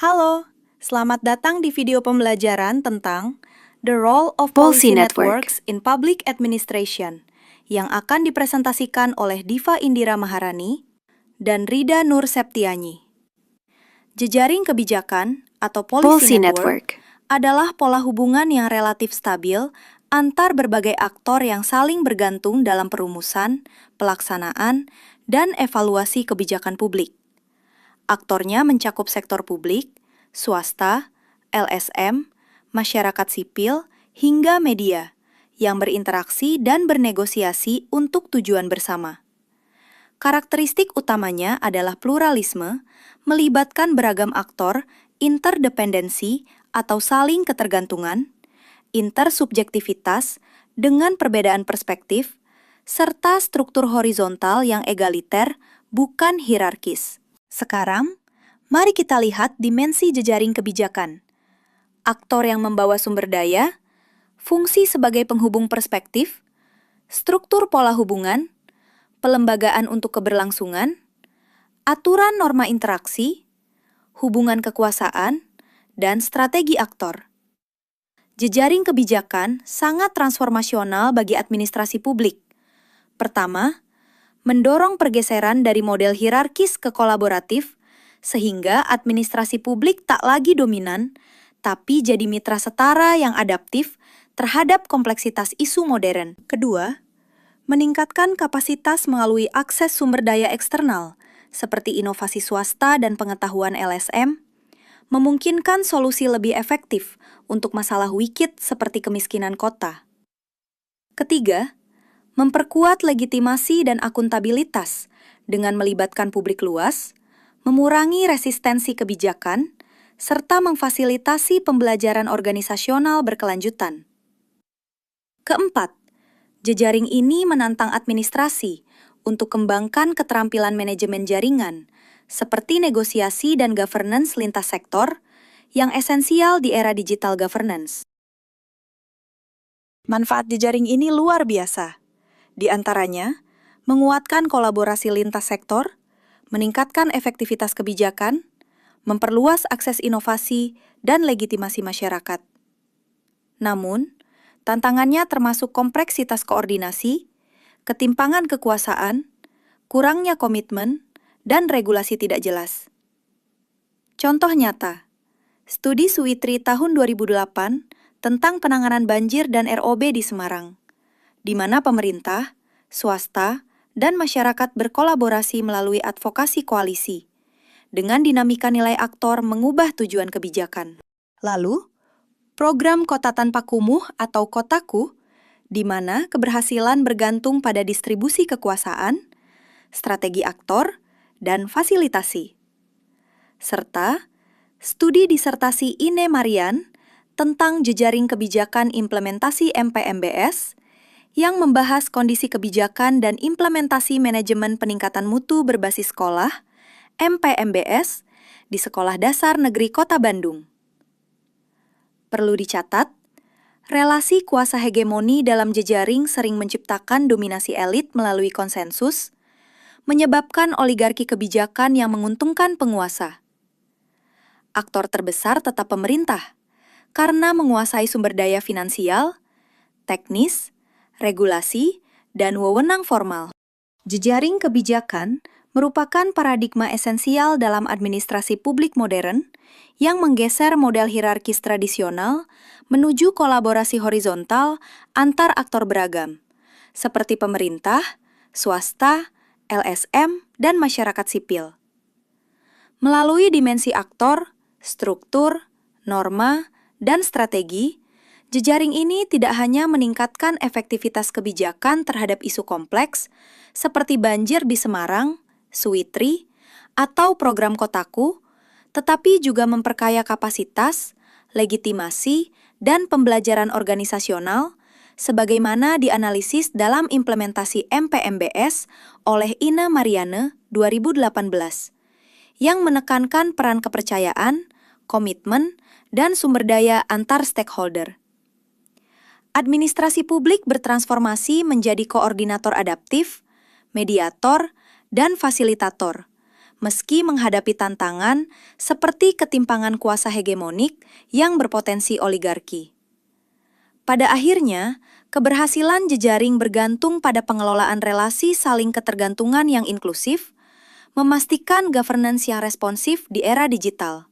Halo, selamat datang di video pembelajaran tentang The Role of Policy Policy Network. Networks in Public Administration yang akan dipresentasikan oleh Diva Indira Maharani dan Rida Nur Septiani. Jejaring kebijakan atau Policy Network adalah pola hubungan yang relatif stabil antar berbagai aktor yang saling bergantung dalam perumusan, pelaksanaan, dan evaluasi kebijakan publik. Aktornya mencakup sektor publik, swasta, LSM, masyarakat sipil, hingga media yang berinteraksi dan bernegosiasi untuk tujuan bersama. Karakteristik utamanya adalah pluralisme, melibatkan beragam aktor, interdependensi atau saling ketergantungan, intersubjektivitas dengan perbedaan perspektif, serta struktur horizontal yang egaliter, bukan hierarkis. Sekarang, mari kita lihat dimensi jejaring kebijakan. Aktor yang membawa sumber daya, fungsi sebagai penghubung perspektif, struktur pola hubungan, pelembagaan untuk keberlangsungan, aturan norma interaksi, hubungan kekuasaan, dan strategi aktor. Jejaring kebijakan sangat transformasional bagi administrasi publik. Pertama, mendorong pergeseran dari model hierarkis ke kolaboratif, sehingga administrasi publik tak lagi dominan, tapi jadi mitra setara yang adaptif terhadap kompleksitas isu modern. Kedua, meningkatkan kapasitas melalui akses sumber daya eksternal, seperti inovasi swasta dan pengetahuan LSM, memungkinkan solusi lebih efektif untuk masalah wikid seperti kemiskinan kota. Ketiga, memperkuat legitimasi dan akuntabilitas dengan melibatkan publik luas, mengurangi resistensi kebijakan, serta memfasilitasi pembelajaran organisasional berkelanjutan. Keempat, jejaring ini menantang administrasi untuk kembangkan keterampilan manajemen jaringan, seperti negosiasi dan governance lintas sektor, yang esensial di era digital governance. Manfaat jejaring ini luar biasa. Di antaranya, menguatkan kolaborasi lintas sektor, meningkatkan efektivitas kebijakan, memperluas akses inovasi, dan legitimasi masyarakat. Namun, tantangannya termasuk kompleksitas koordinasi, ketimpangan kekuasaan, kurangnya komitmen, dan regulasi tidak jelas. Contoh nyata, studi Suwitri tahun 2008 tentang penanganan banjir dan ROB di Semarang, di mana pemerintah, swasta, dan masyarakat berkolaborasi melalui advokasi koalisi, dengan dinamika nilai aktor mengubah tujuan kebijakan. Lalu, program Kota Tanpa Kumuh atau Kotaku, di mana keberhasilan bergantung pada distribusi kekuasaan, strategi aktor, dan fasilitasi. Serta, studi disertasi Ine Marian tentang jejaring kebijakan implementasi MPMBS yang membahas kondisi kebijakan dan implementasi manajemen peningkatan mutu berbasis sekolah MPMBS di Sekolah Dasar Negeri Kota Bandung. Perlu dicatat, relasi kuasa hegemoni dalam jejaring sering menciptakan dominasi elit melalui konsensus, menyebabkan oligarki kebijakan yang menguntungkan penguasa. Aktor terbesar tetap pemerintah, karena menguasai sumber daya finansial, teknis, regulasi, dan wewenang formal. Jejaring kebijakan merupakan paradigma esensial dalam administrasi publik modern yang menggeser model hierarkis tradisional menuju kolaborasi horizontal antar aktor beragam, seperti pemerintah, swasta, LSM, dan masyarakat sipil. Melalui dimensi aktor, struktur, norma, dan strategi, jejaring ini tidak hanya meningkatkan efektivitas kebijakan terhadap isu kompleks seperti banjir di Semarang, Suwitri, atau program Kotaku, tetapi juga memperkaya kapasitas, legitimasi, dan pembelajaran organisasional sebagaimana dianalisis dalam implementasi MPMBS oleh Ine Mariane 2018, yang menekankan peran kepercayaan, komitmen, dan sumber daya antar stakeholder. Administrasi publik bertransformasi menjadi koordinator adaptif, mediator, dan fasilitator, meski menghadapi tantangan seperti ketimpangan kuasa hegemonik yang berpotensi oligarki. Pada akhirnya, keberhasilan jejaring bergantung pada pengelolaan relasi saling ketergantungan yang inklusif, memastikan governance yang responsif di era digital.